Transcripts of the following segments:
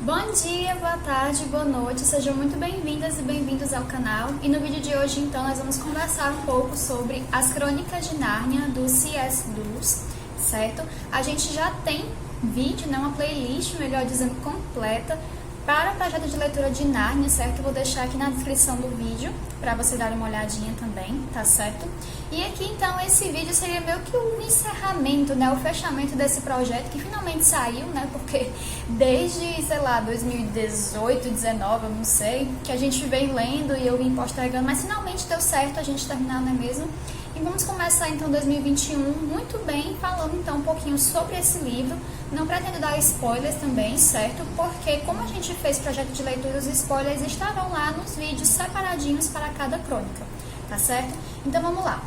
Bom dia, boa tarde, boa noite, sejam muito bem-vindas e bem-vindos ao canal. E no vídeo de hoje, então, nós vamos conversar um pouco sobre as Crônicas de Nárnia do C.S. Lewis, certo? A gente já tem vídeo, né, uma playlist, melhor dizendo, completa para o projeto de leitura de Nárnia, certo? Eu vou deixar aqui na descrição do vídeo para você dar uma olhadinha também, tá certo? E aqui, então, esse vídeo seria meio que o encerramento, né, o fechamento desse projeto que finalmente saiu, né, porque desde, sei lá, 2018, 19, eu não sei, que a gente vem lendo e eu vim postergando, mas finalmente deu certo a gente terminar, não é mesmo? E vamos começar então 2021 muito bem, falando então um pouquinho sobre esse livro. Não pretendo dar spoilers também, certo? Porque como a gente fez projeto de leitura, os spoilers estarão lá nos vídeos separadinhos para cada crônica, tá certo? Então vamos lá.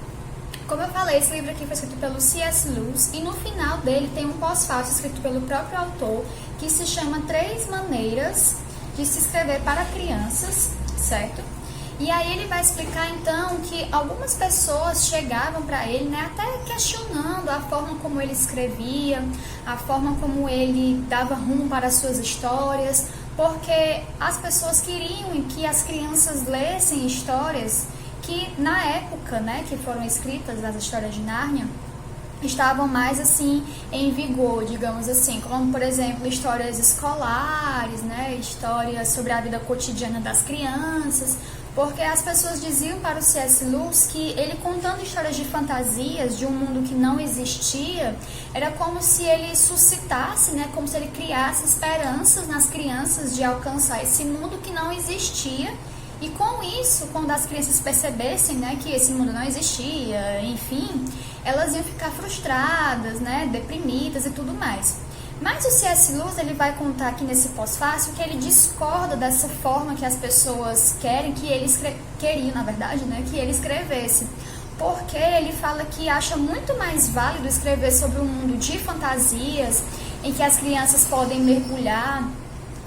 Como eu falei, esse livro aqui foi escrito pelo C.S. Lewis e no final dele tem um pós-fácil escrito pelo próprio autor que se chama 3 Maneiras de se Escrever para Crianças, certo? E aí ele vai explicar então que algumas pessoas chegavam para ele, né, até questionando a forma como ele escrevia, a forma como ele dava rumo para as suas histórias, porque as pessoas queriam que as crianças lessem histórias que na época, né, que foram escritas as histórias de Nárnia, estavam mais assim em vigor, digamos assim, como por exemplo histórias escolares, né, histórias sobre a vida cotidiana das crianças, porque as pessoas diziam para o C.S. Lewis que ele contando histórias de fantasias de um mundo que não existia, era como se ele suscitasse, né, como se ele criasse esperanças nas crianças de alcançar esse mundo que não existia. E com isso, quando as crianças percebessem, né, que esse mundo não existia, enfim, elas iam ficar frustradas, né, deprimidas e tudo mais. Mas o C.S. Lewis, ele vai contar aqui nesse pós-fácil que ele discorda dessa forma que as pessoas querem, que ele queriam, na verdade, né, que ele escrevesse. Porque ele fala que acha muito mais válido escrever sobre um mundo de fantasias, em que as crianças podem mergulhar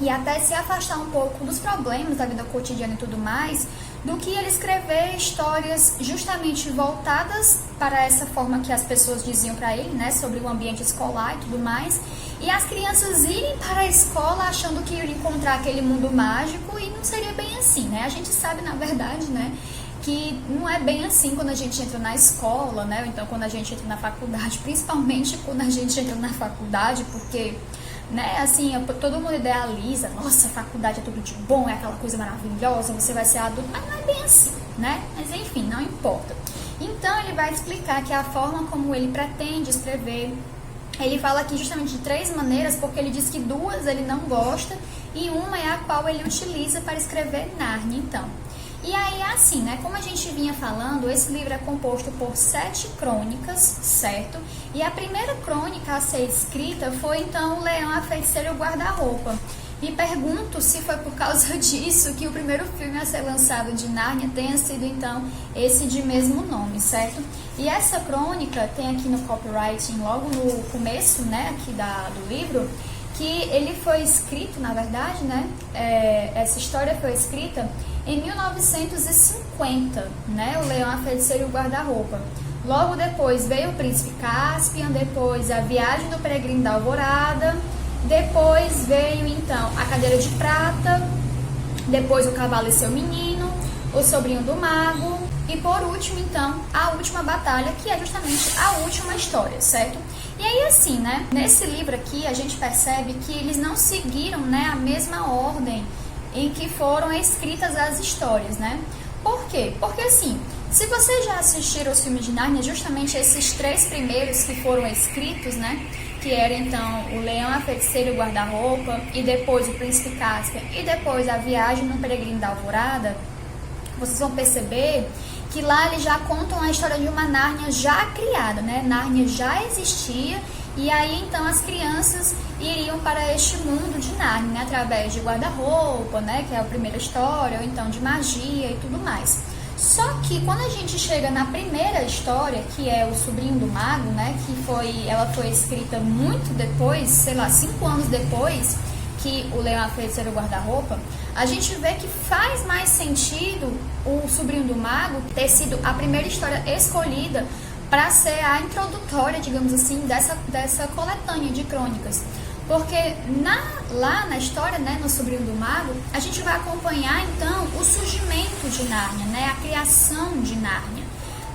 e até se afastar um pouco dos problemas da vida cotidiana e tudo mais, do que ele escrever histórias justamente voltadas para essa forma que as pessoas diziam para ele, né, sobre o ambiente escolar e tudo mais, e as crianças irem para a escola achando que iriam encontrar aquele mundo mágico e não seria bem assim, né? A gente sabe, na verdade, né, que não é bem assim quando a gente entra na escola, né, ou então quando a gente entra na faculdade, principalmente quando a gente entra na faculdade, porque, né, assim, todo mundo idealiza, nossa, a faculdade é tudo de bom, é aquela coisa maravilhosa, você vai ser adulto, mas não é bem assim, né? Mas enfim, não importa. Então ele vai explicar que a forma como ele pretende escrever, ele fala aqui justamente de 3 maneiras, porque ele diz que 2 ele não gosta e uma é a qual ele utiliza para escrever Nárnia, então. E aí, assim, né, como a gente vinha falando, esse livro é composto por 7 crônicas, certo? E a primeira crônica a ser escrita foi, então, O Leão, a Feiticeira e o Guarda-Roupa. Me pergunto se foi por causa disso que o primeiro filme a ser lançado de Nárnia tenha sido, então, esse de mesmo nome, certo? E essa crônica tem aqui no copywriting, logo no começo, né, aqui do livro, que ele foi escrito, na verdade, né, essa história foi escrita em 1950, né, O Leão, a Feiticeira e o Guarda-Roupa. Logo depois veio o Príncipe Caspian, depois A Viagem do Peregrino da Alvorada, depois veio então A Cadeira de Prata, depois O Cavalo e Seu Menino, O Sobrinho do Mago e por último então A Última Batalha, que é justamente a última história, certo? E aí assim, né, nesse livro aqui a gente percebe que eles não seguiram, né, a mesma ordem em que foram escritas as histórias, né? Por quê? Porque assim, se vocês já assistiram os filmes de Nárnia, justamente esses 3 primeiros que foram escritos, né? Que era então O Leão, a Feiticeira e o Guarda-Roupa, e depois O Príncipe Caspian, e depois A Viagem no Peregrino da Alvorada, vocês vão perceber que lá eles já contam a história de uma Nárnia já criada, né? Nárnia já existia, e aí então as crianças iriam para este mundo de Nárnia, né? Através de guarda-roupa, né? Que é a primeira história, ou então de magia e tudo mais. Só que quando a gente chega na primeira história, que é O Sobrinho do Mago, né? Ela foi escrita muito depois, sei lá, 5 anos depois que O Leão, a Feiticeira e o Guarda-Roupa, a gente vê que faz mais sentido O Sobrinho do Mago ter sido a primeira história escolhida para ser a introdutória, digamos assim, dessa coletânea de crônicas. Porque lá na história, né, no Sobrinho do Mago, a gente vai acompanhar então o surgimento de Nárnia, né, a criação de Nárnia.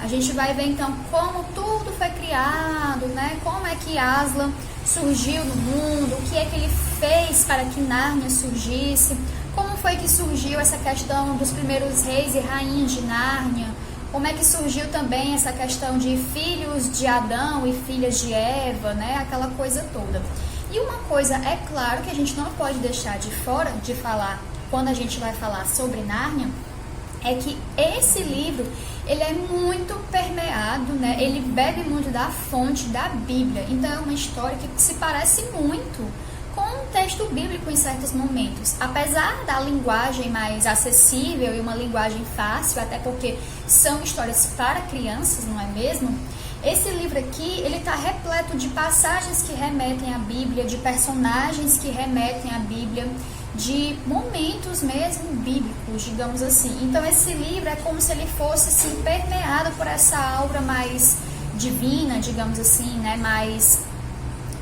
A gente vai ver então como tudo foi criado, né, como é que Aslan surgiu no mundo, o que é que ele fez para que Nárnia surgisse, como foi que surgiu essa questão dos primeiros reis e rainhas de Nárnia, como é que surgiu também essa questão de filhos de Adão e filhas de Eva, né, aquela coisa toda. E uma coisa, é claro, que a gente não pode deixar de fora de falar, quando a gente vai falar sobre Nárnia, é que esse livro, ele é muito permeado, né? Ele bebe muito da fonte da Bíblia. Então, é uma história que se parece muito com um texto bíblico em certos momentos. Apesar da linguagem mais acessível e uma linguagem fácil, até porque são histórias para crianças, não é mesmo? Esse livro aqui, ele está repleto de passagens que remetem à Bíblia, de personagens que remetem à Bíblia, de momentos mesmo bíblicos, digamos assim. Então, esse livro é como se ele fosse assim, permeado por essa aura mais divina, digamos assim, né, mais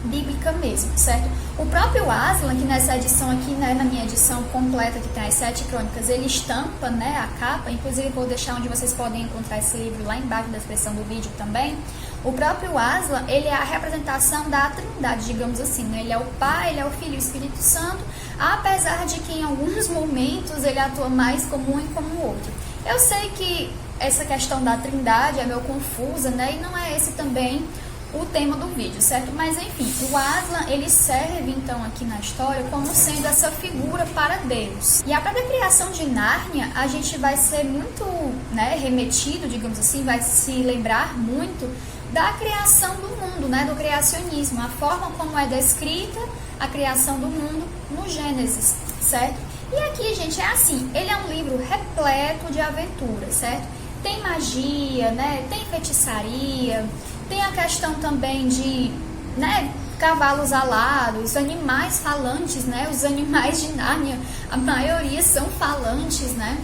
bíblica mesmo, certo? O próprio Aslan, que nessa edição aqui, né, na minha edição completa, que tem as 7 crônicas, ele estampa, né, a capa, inclusive vou deixar onde vocês podem encontrar esse livro lá embaixo da descrição do vídeo também. O próprio Aslan, ele é a representação da Trindade, digamos assim, né? Ele é o Pai, ele é o Filho e o Espírito Santo, apesar de que em alguns momentos ele atua mais como um e como o outro. Eu sei que essa questão da Trindade é meio confusa, né, e não é esse também o tema do vídeo, certo? Mas enfim, o Aslan, ele serve então aqui na história como sendo essa figura para Deus. E a própria criação de Nárnia, a gente vai ser muito, né, remetido, digamos assim, vai se lembrar muito da criação do mundo, né, do criacionismo, a forma como é descrita a criação do mundo no Gênesis, certo? E aqui, gente, é assim, ele é um livro repleto de aventuras, certo? Tem magia, né, tem feitiçaria, tem a questão também de, né, cavalos alados, animais falantes, né, os animais de Nárnia, a maioria são falantes, né,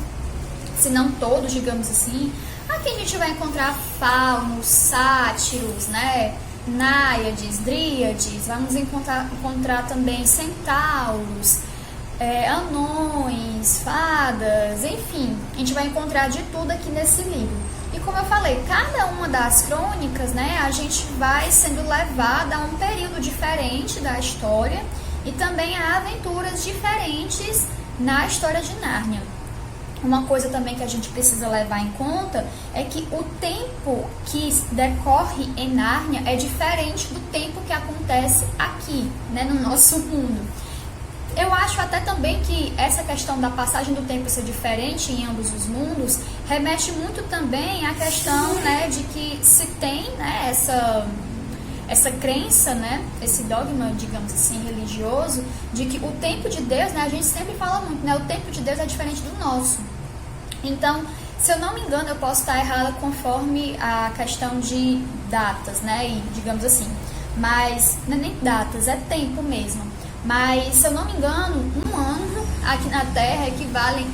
se não todos, digamos assim. Aqui a gente vai encontrar faunos, sátiros, né, náiades, dríades, vamos encontrar também centauros, anões, fadas, enfim, a gente vai encontrar de tudo aqui nesse livro. E como eu falei, cada uma das crônicas, né, a gente vai sendo levada a um período diferente da história e também a aventuras diferentes na história de Nárnia. Uma coisa também que a gente precisa levar em conta é que o tempo que decorre em Nárnia é diferente do tempo que acontece aqui, né, no nosso mundo. Eu acho até também que essa questão da passagem do tempo ser diferente em ambos os mundos remete muito também à questão, né, de que se tem, né, essa crença, né, esse dogma, digamos assim, religioso, de que o tempo de Deus, né, a gente sempre fala muito, né, o tempo de Deus é diferente do nosso. Então, se eu não me engano, eu posso estar errada conforme a questão de datas, né, e digamos assim, mas não é nem datas, é tempo mesmo. Mas, se eu não me engano, um ano aqui na Terra equivale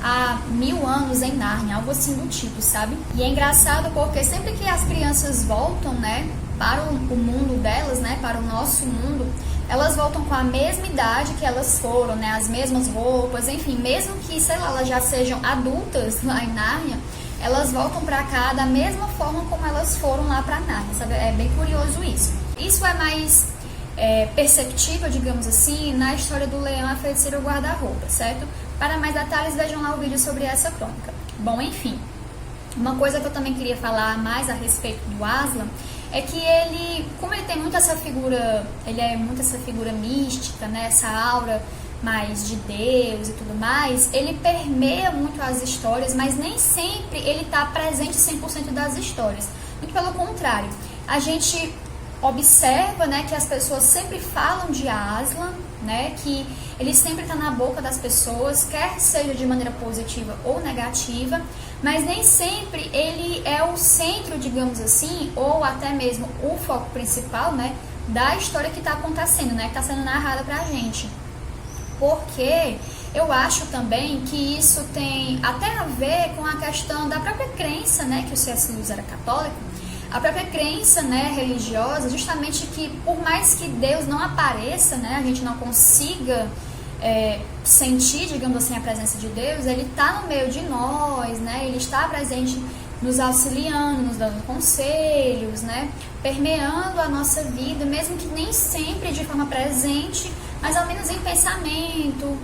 a 1000 anos em Nárnia, algo assim do tipo, sabe? E é engraçado porque sempre que as crianças voltam, né, para o mundo delas, né, para o nosso mundo, elas voltam com a mesma idade que elas foram, né, as mesmas roupas, enfim, mesmo que, sei lá, elas já sejam adultas lá em Nárnia, elas voltam para cá da mesma forma como elas foram lá para Nárnia, sabe? É bem curioso isso. Isso é mais perceptível, digamos assim, na história do Leão, a Feiticeira e o Guarda-Roupa, certo? Para mais detalhes, vejam lá o vídeo sobre essa crônica. Bom, enfim, uma coisa que eu também queria falar mais a respeito do Aslan é que ele, como ele tem muito essa figura, ele é muito essa figura mística, né, essa aura mais de Deus e tudo mais, ele permeia muito as histórias, mas nem sempre ele está presente 100% das histórias. Muito pelo contrário, a gente observa, né, que as pessoas sempre falam de Aslan, né, que ele sempre está na boca das pessoas, quer seja de maneira positiva ou negativa, mas nem sempre ele é o centro, digamos assim, ou até mesmo o foco principal, né, da história que está acontecendo, né, que está sendo narrada para a gente. Porque eu acho também que isso tem até a ver com a questão da própria crença, né, que o C.S. Lewis era católico. A própria crença, né, religiosa, justamente que por mais que Deus não apareça, né, a gente não consiga sentir, digamos assim, a presença de Deus, Ele está no meio de nós, né, Ele está presente nos auxiliando, nos dando conselhos, né, permeando a nossa vida, mesmo que nem sempre de forma presente, mas ao menos em pensamento,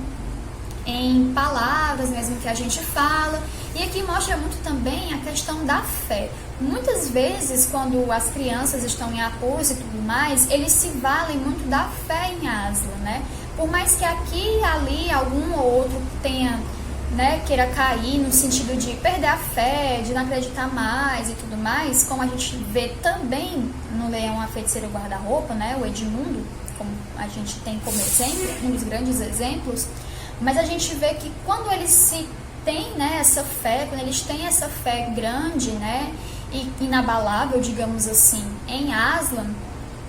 em palavras mesmo que a gente fala. E aqui mostra muito também a questão da fé. Muitas vezes, quando as crianças estão em apoio e tudo mais, eles se valem muito da fé em Aslan, né? Por mais que aqui e ali algum ou outro tenha, né, queira cair no sentido de perder a fé, de não acreditar mais e tudo mais, como a gente vê também no Leão, a Feiticeira e o Guarda-Roupa, né, o Edmundo, como a gente tem como exemplo, um dos grandes exemplos, mas a gente vê que quando eles se têm, né, essa fé, quando eles têm essa fé grande, né, e inabalável, digamos assim, em Aslan,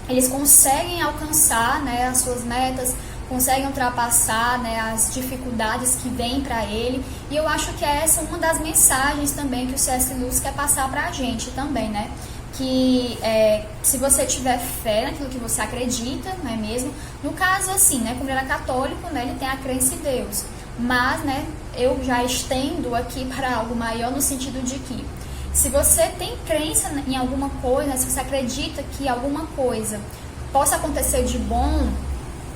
eles conseguem alcançar, né, as suas metas, conseguem ultrapassar, né, as dificuldades que vêm para ele. E eu acho que essa é uma das mensagens também que o C.S. Lewis quer passar para a gente também, né? Que se você tiver fé naquilo que você acredita, não é mesmo? No caso, assim, né, como ele era católico, né, ele tem a crença em Deus. Mas, né, eu já estendo aqui para algo maior no sentido de que se você tem crença em alguma coisa, se você acredita que alguma coisa possa acontecer de bom,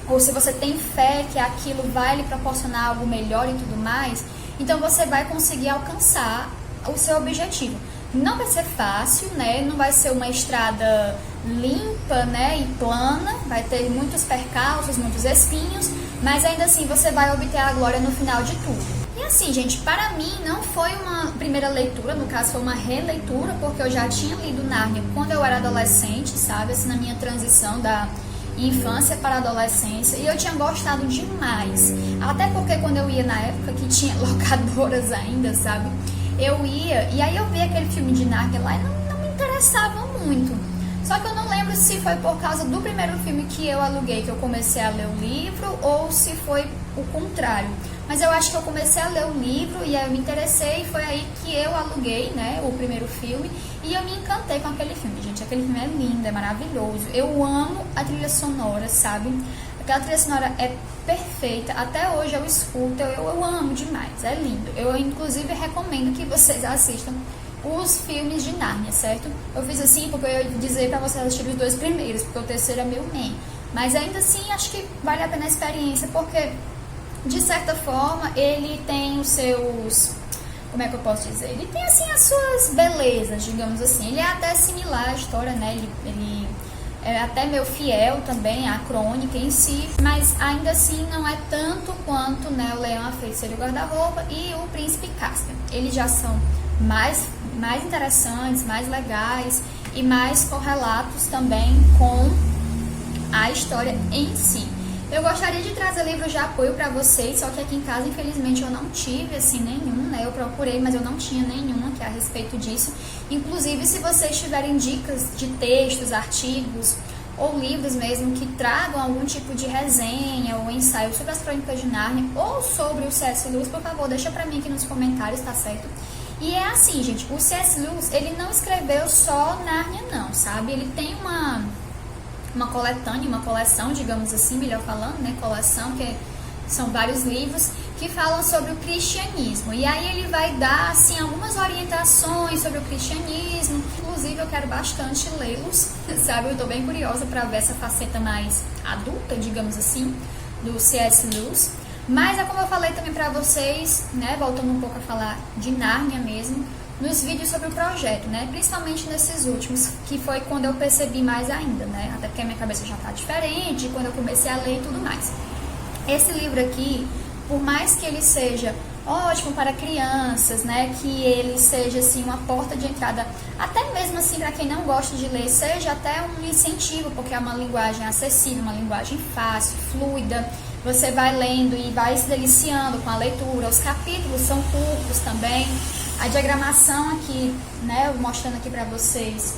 ou se você tem fé que aquilo vai lhe proporcionar algo melhor e tudo mais, então você vai conseguir alcançar o seu objetivo. Não vai ser fácil, né? Não vai ser uma estrada limpa, né, e plana, vai ter muitos percalços, muitos espinhos, mas ainda assim você vai obter a glória no final de tudo. E assim, gente, para mim não foi uma primeira leitura, no caso foi uma releitura, porque eu já tinha lido Nárnia quando eu era adolescente, sabe, assim, na minha transição da infância para a adolescência, e eu tinha gostado demais, até porque quando eu ia na época que tinha locadoras ainda, sabe, eu ia, e aí eu vi aquele filme de Nárnia lá e não me interessava muito, só que eu não lembro se foi por causa do primeiro filme que eu aluguei, que eu comecei a ler o livro, ou se foi o contrário, mas eu acho que eu comecei a ler o livro e aí eu me interessei, e foi aí que eu aluguei, né, o primeiro filme, e eu me encantei com aquele filme, gente. Aquele filme é lindo, é maravilhoso. Eu amo a trilha sonora, sabe? Aquela trilha sonora é perfeita. Até hoje eu escuto, eu amo demais, é lindo. Eu, inclusive, recomendo que vocês assistam os filmes de Nárnia, certo? Eu fiz assim porque eu ia dizer pra vocês assistirem os 2 primeiros, porque o terceiro é meio meh. Mas ainda assim, acho que vale a pena a experiência, porque, de certa forma, ele tem os seus... Como é que eu posso dizer? Ele tem, assim, as suas belezas, digamos assim. Ele é até similar à história, né? Ele é até meio fiel também à crônica em si, mas ainda assim não é tanto quanto, né, o Leão, a Feiticeira e o Guarda-Roupa e o Príncipe Caspian. Eles já são mais interessantes, mais legais e mais correlatos também com a história em si. Eu gostaria de trazer livros de apoio para vocês, só que aqui em casa, infelizmente, eu não tive, assim, nenhum, né? Eu procurei, mas eu não tinha nenhum aqui a respeito disso. Inclusive, se vocês tiverem dicas de textos, artigos ou livros mesmo que tragam algum tipo de resenha ou ensaio sobre as Crônicas de Nárnia ou sobre o C.S. Lewis, por favor, deixa para mim aqui nos comentários, tá certo? E é assim, gente, o C.S. Lewis, ele não escreveu só Nárnia, não, sabe? Ele tem uma coletânea, uma coleção, digamos assim, melhor falando, né, coleção, que são vários livros que falam sobre o cristianismo, e aí ele vai dar, assim, algumas orientações sobre o cristianismo, inclusive eu quero bastante lê-los, sabe, eu tô bem curiosa para ver essa faceta mais adulta, digamos assim, do C.S. Lewis, mas é como eu falei também para vocês, né, voltando um pouco a falar de Nárnia mesmo, nos vídeos sobre o projeto, né? Principalmente nesses últimos, que foi quando eu percebi mais ainda, né? Até porque a minha cabeça já tá diferente, quando eu comecei a ler e tudo mais. Esse livro aqui, por mais que ele seja ótimo para crianças, né? Que ele seja, assim, uma porta de entrada, até mesmo, assim, para quem não gosta de ler, seja até um incentivo, porque é uma linguagem acessível, uma linguagem fácil, fluida. Você vai lendo e vai se deliciando com a leitura. Os capítulos são curtos também. A diagramação aqui, né, mostrando aqui pra vocês,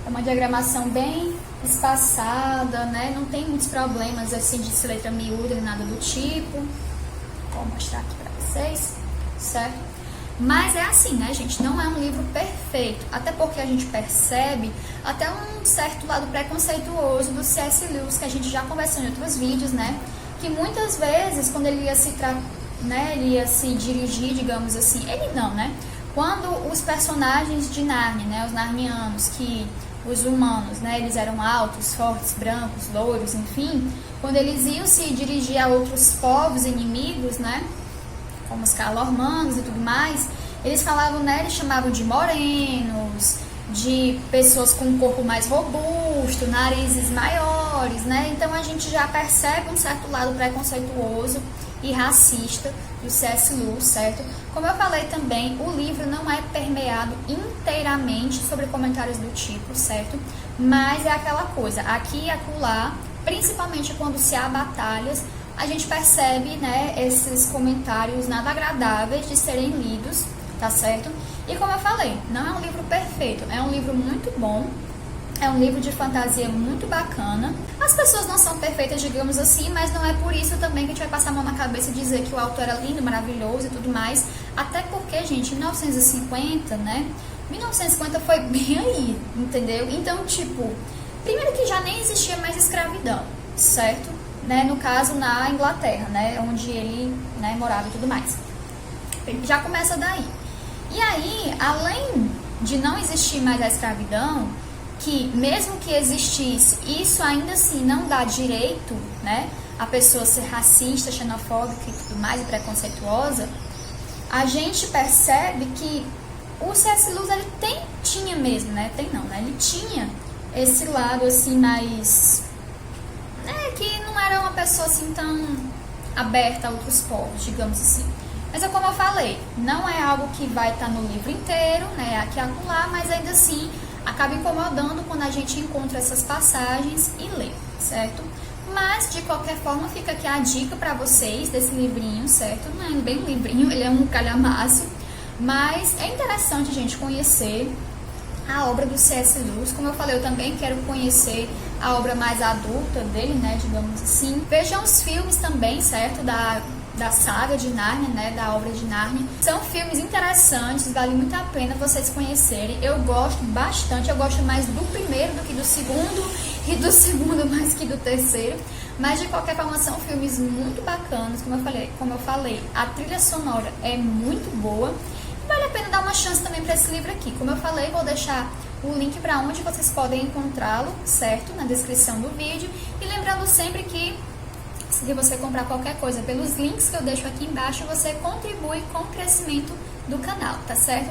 é uma diagramação bem espaçada, né, não tem muitos problemas assim de ser letra miúda nem nada do tipo. Vou mostrar aqui pra vocês, certo? Mas é assim, né, gente? Não é um livro perfeito, até porque a gente percebe até um certo lado preconceituoso do C.S. Lewis, que a gente já conversou em outros vídeos, né? Que muitas vezes, quando ele ia ele ia se dirigir, digamos assim, ele não, né? Quando os personagens de Nárnia, né, os narnianos, que os humanos, né, eles eram altos, fortes, brancos, loiros, enfim, quando eles iam se dirigir a outros povos inimigos, né, como os calormanos e tudo mais, eles falavam, né, eles chamavam de morenos, de pessoas com um corpo mais robusto, narizes maiores, né, então a gente já percebe um certo lado preconceituoso e racista do C.S. Lewis, certo? Como eu falei também, o livro não é permeado inteiramente sobre comentários do tipo, certo? Mas é aquela coisa, aqui e acolá, principalmente quando se há batalhas, a gente percebe, né, esses comentários nada agradáveis de serem lidos, tá certo? E como eu falei, não é um livro perfeito, é um livro muito bom, é um livro de fantasia muito bacana. As pessoas não são perfeitas, digamos assim, mas não é por isso também que a gente vai passar a mão na cabeça e dizer que o autor era lindo, maravilhoso e tudo mais. Até porque, gente, em 1950, né? 1950 foi bem aí, entendeu? Então, tipo, primeiro que já nem existia mais escravidão, certo? Né? No caso, na Inglaterra, né? Onde ele, né, morava e tudo mais. Já começa daí. E aí, além de não existir mais a escravidão, que mesmo que existisse, isso ainda assim não dá direito, né, a pessoa ser racista, xenofóbica e tudo mais, e preconceituosa, a gente percebe que o C.S. Lewis, ele tinha mesmo, né, ele tinha esse lado assim mais, né, que não era uma pessoa assim tão aberta a outros povos, digamos assim. Mas é como eu falei, não é algo que vai estar no livro inteiro, né, aqui e acolá, mas ainda assim acaba incomodando quando a gente encontra essas passagens e lê, certo? Mas, de qualquer forma, fica aqui a dica para vocês desse livrinho, certo? Não é bem um livrinho, ele é um calhamaço, mas é interessante a gente conhecer a obra do C.S. Lewis. Como eu falei, eu também quero conhecer a obra mais adulta dele, né, digamos assim. Vejam os filmes também, certo? Da saga de Nárnia, né, da obra de Nárnia. São filmes interessantes, vale muito a pena vocês conhecerem. Eu gosto bastante, eu gosto mais do primeiro do que do segundo, e do segundo mais que do terceiro. Mas de qualquer forma são filmes muito bacanas, como eu falei, a trilha sonora é muito boa. E vale a pena dar uma chance também para esse livro aqui. Como eu falei, vou deixar o link para onde vocês podem encontrá-lo, certo? Na descrição do vídeo. E lembrando sempre que se você comprar qualquer coisa pelos links que eu deixo aqui embaixo, você contribui com o crescimento do canal, tá certo?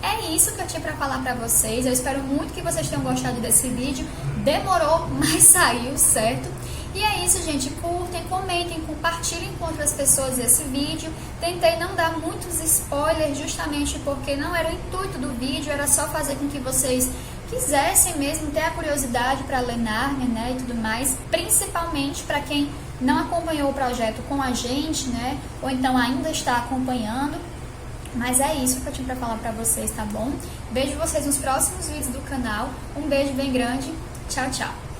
É isso que eu tinha pra falar pra vocês. Eu espero muito que vocês tenham gostado desse vídeo. Demorou, mas saiu, certo? E é isso, gente. Curtem, comentem, compartilhem com outras pessoas esse vídeo. Tentei não dar muitos spoilers, justamente porque não era o intuito do vídeo, era só fazer com que vocês quisessem mesmo ter a curiosidade para ler Nárnia, né, e tudo mais. Principalmente para quem não acompanhou o projeto com a gente, né, ou então ainda está acompanhando. Mas é isso que eu tinha para falar para vocês, tá bom? Vejo vocês nos próximos vídeos do canal. Um beijo bem grande. Tchau, tchau.